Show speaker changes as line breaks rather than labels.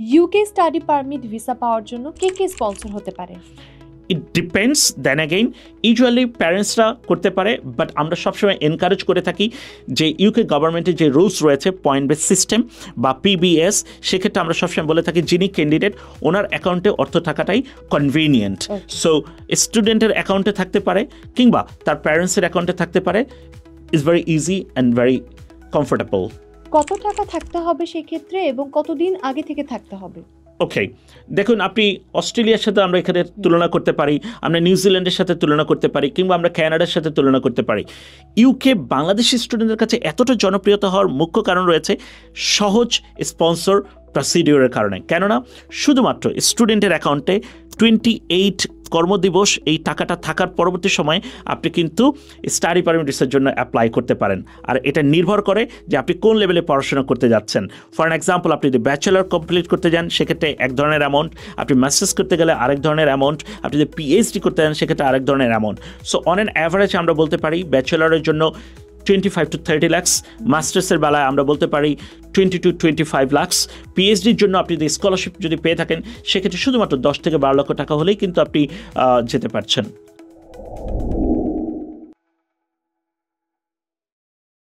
UK study permit visa পাওয়ার জন্য কে কে স্পন্সর হতে পারে?
It depends, then again usually প্যারেন্টসরা করতে পারে, বাট আমরা সবসময় এনকারেজ করে থাকি যে ইউকে গভর্নমেন্টের যে রুলস রয়েছে পয়েন্ট বেস সিস্টেম বা পিবিএস, সেক্ষেত্রে আমরা সবসময় বলে থাকি যিনি ক্যান্ডিডেট ওনার অ্যাকাউন্টে অর্থ থাকাটাই কনভিনিয়েন্ট। সো স্টুডেন্টের অ্যাকাউন্টে থাকতে পারে কিংবা তার প্যারেন্টসের অ্যাকাউন্টে থাকতে পারে, is very easy and very comfortable.
কত টাকা থাকতে হবে সেক্ষেত্রে এবং কতদিন আগে থেকে থাকতে হবে?
ওকে, দেখুন আপনি অস্ট্রেলিয়ার সাথে আমরা এখানে তুলনা করতে পারি, আমরা নিউজিল্যান্ডের সাথে তুলনা করতে পারি, কিংবা আমরা কানাডার সাথে তুলনা করতে পারি। ইউকে বাংলাদেশি স্টুডেন্টদের কাছে এতটা জনপ্রিয়তা হওয়ার মুখ্য কারণ রয়েছে সহজ স্পন্সর প্রসিডিওরের কারণে। কেননা শুধুমাত্র স্টুডেন্টের অ্যাকাউন্টে 28 কর্মদিবস এই টাকাটা থাকার পরবর্তী সময়ে আপনি কিন্তু স্টাডি পারমিট ভিসার জন্য অ্যাপ্লাই করতে পারেন। আর এটা নির্ভর করে যে আপনি কোন লেভেলে পড়াশোনা করতে যাচ্ছেন। ফর এক্সাম্পল, আপনি যদি ব্যাচেলর কমপ্লিট করতে যান সেক্ষেত্রে এক ধরনের অ্যামাউন্ট, আপনি মাস্টার্স করতে গেলে আরেক ধরনের অ্যামাউন্ট, আপনি যদি পিএইচডি করতে যান সেক্ষেত্রে আরেক ধরনের amount. So on an average আমরা বলতে পারি ব্যাচেলরের জন্য 25 to 30 লাখ, মাস্টার্সের বেলায় আমরা বলতে পারি 20 to 25 লাখ। পিএইচডির জন্য আপনি যদি স্কলারশিপ যদি পেয়ে থাকেন সেক্ষেত্রে শুধুমাত্র 10 থেকে 12 লক্ষ টাকা হলেই কিন্তু আপনি যেতে পারছেন।